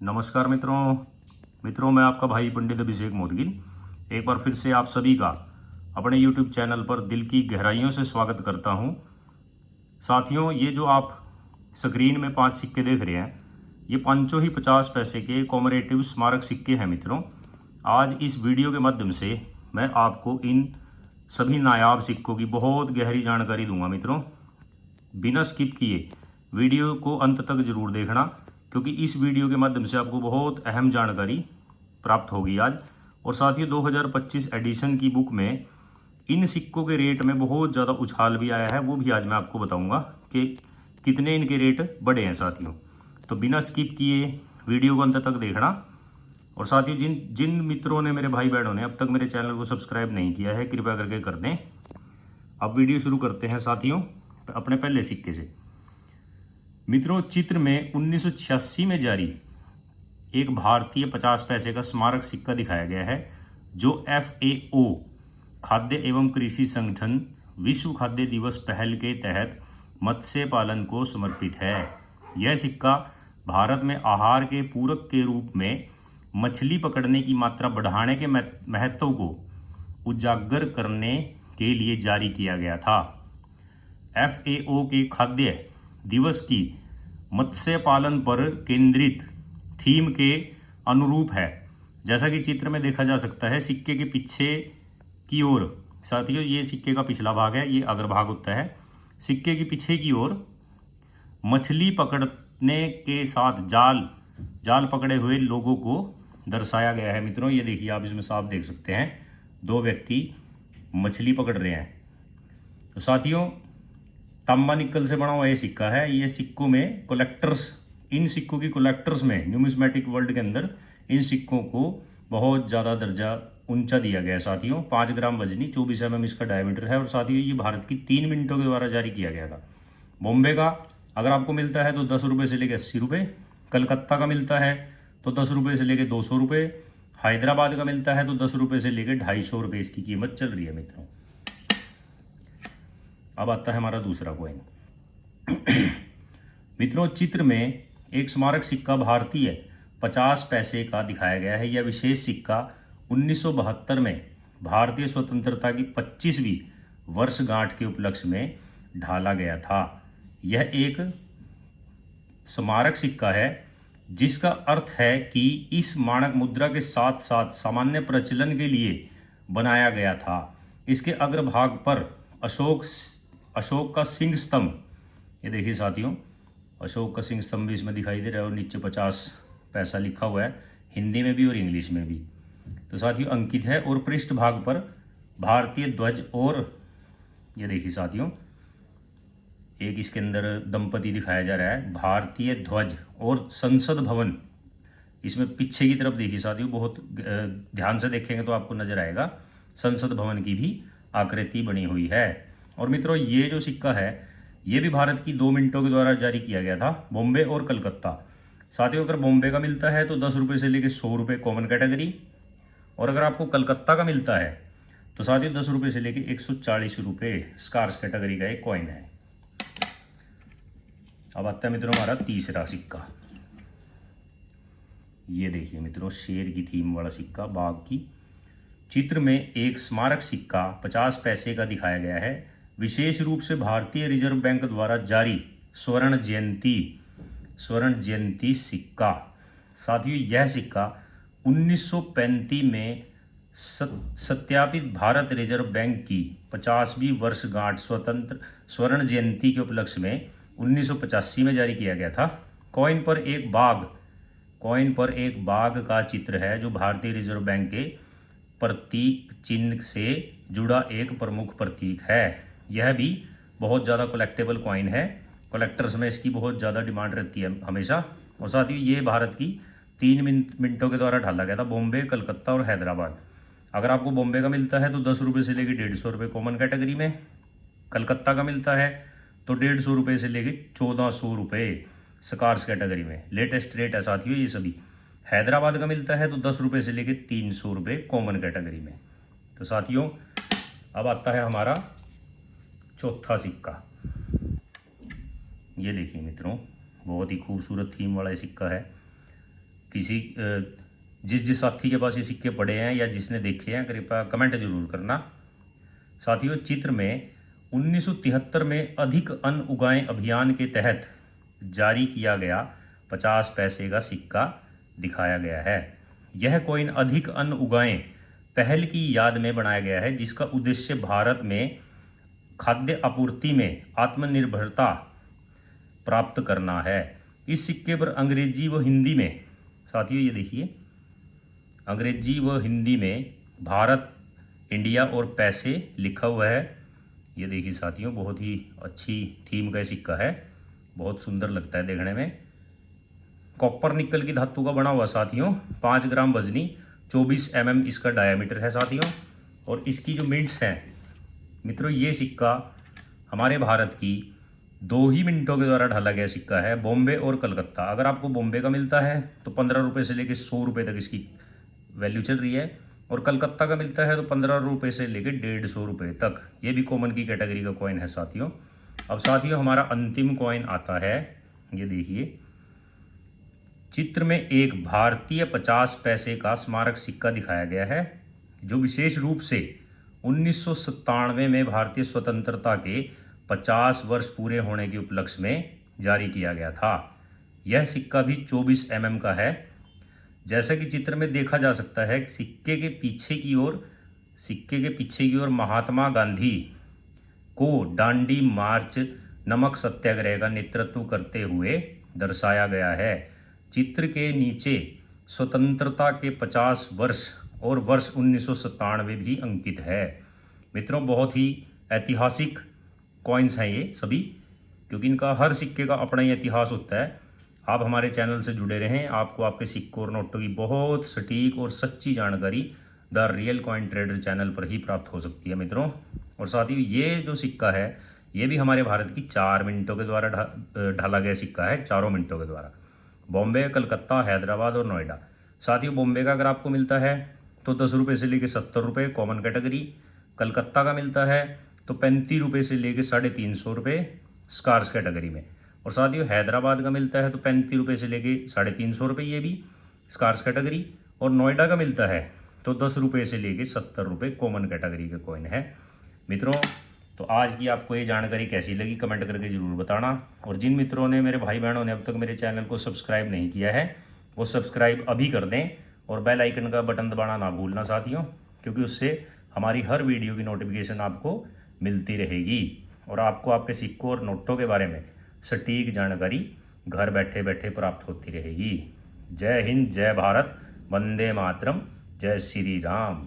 नमस्कार मित्रों मैं आपका भाई पंडित अभिषेक मोदगिल एक बार फिर से आप सभी का अपने YouTube चैनल पर दिल की गहराइयों से स्वागत करता हूं। साथियों, ये जो आप स्क्रीन में 5 सिक्के देख रहे हैं, ये पांचों ही 50 पैसे के कॉमरेटिव स्मारक सिक्के हैं। मित्रों, आज इस वीडियो के माध्यम से मैं आपको इन सभी नायाब सिक्कों की बहुत गहरी जानकारी दूंगा। मित्रों, बिना स्किप किए वीडियो को अंत तक जरूर देखना, क्योंकि इस वीडियो के माध्यम से आपको बहुत अहम जानकारी प्राप्त होगी आज। और साथ ही 2025 एडिशन की बुक में इन सिक्कों के रेट में बहुत ज़्यादा उछाल भी आया है, वो भी आज मैं आपको बताऊंगा कि कितने इनके रेट बढ़े हैं। साथियों, तो बिना स्किप किए वीडियो को अंत तक देखना। और साथियों, जिन जिन मित्रों ने, मेरे भाई बहनों ने अब तक मेरे चैनल को सब्सक्राइब नहीं किया है, कृपया करके कर दें। अब वीडियो शुरू करते हैं साथियों अपने पहले सिक्के से। मित्रों, चित्र में 1986 में जारी एक भारतीय 50 पैसे का स्मारक सिक्का दिखाया गया है, जो FAO खाद्य एवं कृषि संगठन विश्व खाद्य दिवस पहल के तहत मत्स्य पालन को समर्पित है। यह सिक्का भारत में आहार के पूरक के रूप में मछली पकड़ने की मात्रा बढ़ाने के महत्व को उजागर करने के लिए जारी किया गया था। FAO के खाद्य दिवस की मत्स्य पालन पर केंद्रित थीम के अनुरूप है। जैसा कि चित्र में देखा जा सकता है, सिक्के के पीछे की ओर, साथियों ये सिक्के का पिछला भाग है, ये अग्रभाग होता है। सिक्के के पीछे की ओर मछली पकड़ने के साथ जाल पकड़े हुए लोगों को दर्शाया गया है। मित्रों, ये देखिए, आप इसमें साफ देख सकते हैं, 2 व्यक्ति मछली पकड़ रहे हैं। तो साथियों, तांबा निकल से बना हुआ ये सिक्का है। ये सिक्कों में कलेक्टर्स, इन सिक्कों की कलेक्टर्स में न्यूमिस्मेटिक वर्ल्ड के अंदर इन सिक्कों को बहुत ज़्यादा दर्जा ऊंचा दिया गया है। साथियों, 5 ग्राम वजनी, 24 mm इसका डायमीटर है। और साथियों, ये भारत की 3 मिनटों के द्वारा जारी किया गया था। बॉम्बे का अगर आपको मिलता है तो 10 रुपये से लेकर 80 रुपये। कलकत्ता का मिलता है तो 10 रुपये से लेकर 200 रुपये। हैदराबाद का मिलता है तो 10 रुपये से लेकर 250 रुपये इसकी कीमत चल रही है। मित्रों, अब आता है हमारा दूसरा कॉइन। मित्रों, चित्र में एक स्मारक सिक्का भारतीय 50 पैसे का दिखाया गया है। यह विशेष सिक्का 1972 में भारतीय स्वतंत्रता की 25वीं वर्षगांठ के उपलक्ष्य में ढाला गया था। यह एक स्मारक सिक्का है, जिसका अर्थ है कि इस मानक मुद्रा के साथ साथ सामान्य प्रचलन के लिए बनाया गया था। इसके अग्रभाग पर अशोक का सिंह स्तंभ, ये देखिए साथियों, अशोक का सिंह स्तंभ भी इसमें दिखाई दे रहा है। और नीचे 50 पैसा लिखा हुआ है, हिंदी में भी और इंग्लिश में भी, तो साथियों अंकित है। और पृष्ठ भाग पर भारतीय ध्वज, और ये देखिए साथियों, एक इसके अंदर दंपति दिखाया जा रहा है, भारतीय ध्वज और संसद भवन। इसमें पीछे की तरफ देखिए साथियों, बहुत ध्यान से देखेंगे तो आपको नजर आएगा, संसद भवन की भी आकृति बनी हुई है। और मित्रों, ये जो सिक्का है, ये भी भारत की 2 मिनटों के द्वारा जारी किया गया था, बॉम्बे और कलकत्ता। साथियों, अगर बॉम्बे का मिलता है तो 10 रुपये से लेकर 100 रुपये कॉमन कैटेगरी। और अगर आपको कलकत्ता का मिलता है तो साथियों 10 रुपये से लेकर 140 रुपये स्कार्स कैटेगरी का एक कॉइन है। अब आता है मित्रों हमारा तीसरा सिक्का। ये देखिए मित्रों, शेर की थीम वाला सिक्का, बाघ की। चित्र में एक स्मारक सिक्का 50 पैसे का दिखाया गया है, विशेष रूप से भारतीय रिजर्व बैंक द्वारा जारी स्वर्ण जयंती सिक्का। साथियों, यह सिक्का 1935 में सत्यापित भारत रिजर्व बैंक की 50वीं वर्षगांठ स्वर्ण जयंती के उपलक्ष्य में 1985 में जारी किया गया था। कॉइन पर एक बाघ का चित्र है, जो भारतीय रिजर्व बैंक के प्रतीक चिन्ह से जुड़ा एक प्रमुख प्रतीक है। यह भी बहुत ज़्यादा कलेक्टेबल कॉइन है, कलेक्टर्स में इसकी बहुत ज़्यादा डिमांड रहती है हमेशा। और साथ ही ये भारत की 3 मिनटों के द्वारा ढाला गया था, बॉम्बे, कलकत्ता और हैदराबाद। अगर आपको बॉम्बे का मिलता है तो 10 रुपये से लेकर 150 रुपये कॉमन कैटेगरी में। कलकत्ता का मिलता है तो 150 रुपये से लेकर 1400 रुपये स्कार्स कैटेगरी में, लेटेस्ट रेट है साथियों ये सभी। हैदराबाद का मिलता है तो 10 रुपये से लेकर 300 रुपये कॉमन कैटेगरी में। तो साथियों, अब आता है हमारा चौथा सिक्का। ये देखिए मित्रों, बहुत ही खूबसूरत थीम वाला सिक्का है जिस साथी के पास ये सिक्के पड़े हैं या जिसने देखे हैं कृपया कमेंट जरूर करना। साथियों, चित्र में 1973 में अधिक अन्न उगाएं अभियान के तहत जारी किया गया 50 पैसे का सिक्का दिखाया गया है। यह कॉइन अधिक अन्न उगाएं पहल की याद में बनाया गया है, जिसका उद्देश्य भारत में खाद्य आपूर्ति में आत्मनिर्भरता प्राप्त करना है। इस सिक्के पर अंग्रेजी व हिंदी में, साथियों ये देखिए, अंग्रेजी व हिंदी में भारत, इंडिया और पैसे लिखा हुआ है। ये देखिए साथियों, बहुत ही अच्छी थीम का सिक्का है, बहुत सुंदर लगता है देखने में। कॉपर निकल की धातु का बना हुआ साथियों, 5 ग्राम वजनी, 24 mm इसका डायामीटर है साथियों। और इसकी जो मिनट्स हैं मित्रों, ये सिक्का हमारे भारत की 2 ही मिनटों के द्वारा ढाला गया सिक्का है। बॉम्बे और कलकत्ता, अगर आपको बॉम्बे का मिलता है तो 15 रुपये से लेकर 100 रुपये तक इसकी वैल्यू चल रही है, और कलकत्ता का मिलता है तो 15 रुपये से लेकर 150 रुपये तक। ये भी कॉमन की कैटेगरी का कॉइन है साथियों। अब साथियों हमारा अंतिम कॉइन आता है, ये देखिए, चित्र में एक भारतीय 50 पैसे का स्मारक सिक्का दिखाया गया है, जो विशेष रूप से 1997 में भारतीय स्वतंत्रता के 50 वर्ष पूरे होने के उपलक्ष्य में जारी किया गया था। यह सिक्का भी 24 mm का है। जैसा कि चित्र में देखा जा सकता है, सिक्के के पीछे की ओर महात्मा गांधी को दांडी मार्च, नमक सत्याग्रह का नेतृत्व करते हुए दर्शाया गया है। चित्र के नीचे स्वतंत्रता के 50 वर्ष और वर्ष 1997 भी अंकित है। मित्रों, बहुत ही ऐतिहासिक कॉइन्स हैं ये सभी, क्योंकि इनका हर सिक्के का अपना ही इतिहास होता है। आप हमारे चैनल से जुड़े रहें, आपको आपके सिक्कों और नोटों की बहुत सटीक और सच्ची जानकारी the real coin trader channel पर ही प्राप्त हो सकती है मित्रों। और साथियों, ये जो सिक्का है ये भी हमारे भारत की 4 मिनटों के द्वारा ढाला गया सिक्का है, 4 मिनटों के द्वारा। बॉम्बे, कलकत्ता, हैदराबाद और नोएडा। साथियों, बॉम्बे का अगर आपको मिलता है तो 10 रुपये से लेकर 70 रुपये कॉमन कैटेगरी। कलकत्ता का मिलता है तो 35 रुपये से लेकर 350 रुपये स्कार्स कैटेगरी में। और साथियों, हैदराबाद का मिलता है तो 35 रुपये से लेके 350 रुपये, ये भी स्कार्स कैटेगरी। और नोएडा का मिलता है तो 10 रुपये से लेके 70 रुपये कॉमन कैटेगरी का कॉइन है। मित्रों, तो आज की आपको ये जानकारी कैसी लगी कमेंट करके ज़रूर बताना। और जिन मित्रों ने, मेरे भाई बहनों ने अब तक मेरे चैनल को सब्सक्राइब नहीं किया है वो सब्सक्राइब अभी कर दें, और बेल आइकन का बटन दबाना ना भूलना साथियों, क्योंकि उससे हमारी हर वीडियो की नोटिफिकेशन आपको मिलती रहेगी और आपको आपके सिक्कों और नोटों के बारे में सटीक जानकारी घर बैठे बैठे प्राप्त होती रहेगी। जय हिंद, जय भारत, वंदे मातरम, जय श्री राम।